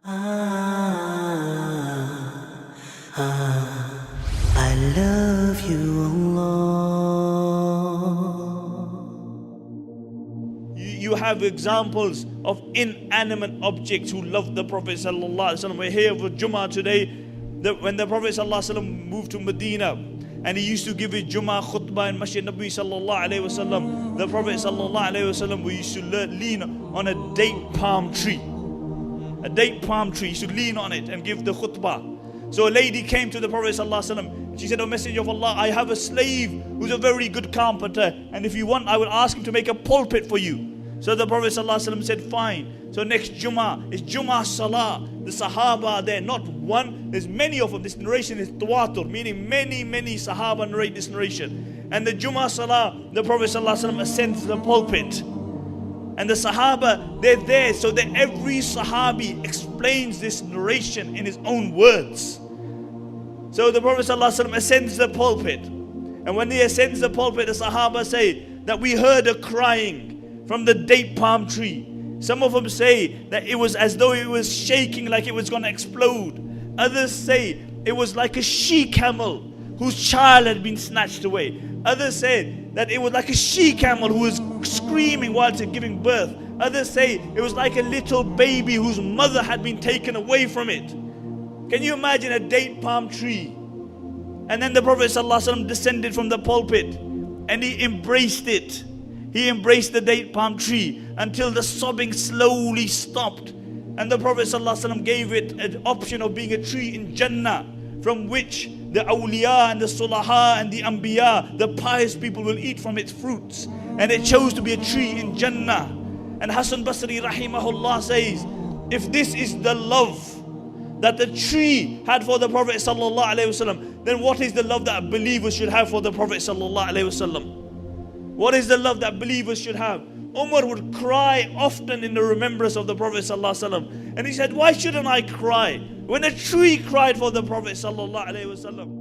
I love you, Allah. You have examples of inanimate objects who love the Prophet sallallahu alaihi wasallam. We're here for Jummah today. When the Prophet sallallahu alaihi wasallam moved to Medina, and he used to give his Jummah khutbah in Masjid Nabi sallallahu alaihi wasallam, the Prophet sallallahu alaihi wasallam, we used to lean on a date palm tree. A date palm tree, he used to lean on it and give the khutbah. So a lady came to the Prophet sallallahu alaihi wasallam. She said, "O Messenger of Allah, I have a slave who's a very good carpenter, and if you want, I will ask him to make a pulpit for you." So the Prophet ﷺ said, "Fine." So next Jummah is Jummah Salah. The Sahaba are there, not one, there's many of them. This narration is tawatur, meaning many Sahaba narrate this narration. And the Jummah Salah, the Prophet ﷺ ascends the pulpit. And the Sahaba, they're there, so that every Sahabi explains this narration in his own words. So the Prophet ﷺ ascends the pulpit. And when he ascends the pulpit, the Sahaba say that we heard a crying from the date palm tree. Some of them say that it was as though it was shaking like it was going to explode. Others say it was like a she-camel whose child had been snatched away. Others say that it was like a she-camel who was screaming while giving birth. Others say it was like a little baby whose mother had been taken away from it. Can you imagine a date palm tree? And then the Prophet ﷺ descended from the pulpit and he embraced it. He embraced the date palm tree until the sobbing slowly stopped. And the Prophet ﷺ gave it an option of being a tree in Jannah, from which the awliya and the sulaha and the anbiya, the pious people, will eat from its fruits. And it chose to be a tree in Jannah. And Hasan Basri rahimahullah says, if this is the love that the tree had for the Prophet ﷺ, then what is the love that believers should have for the Prophet ﷺ? What is the love that believers should have? Umar would cry often in the remembrance of the Prophet ﷺ. And he said, why shouldn't I cry when a tree cried for the Prophet ﷺ?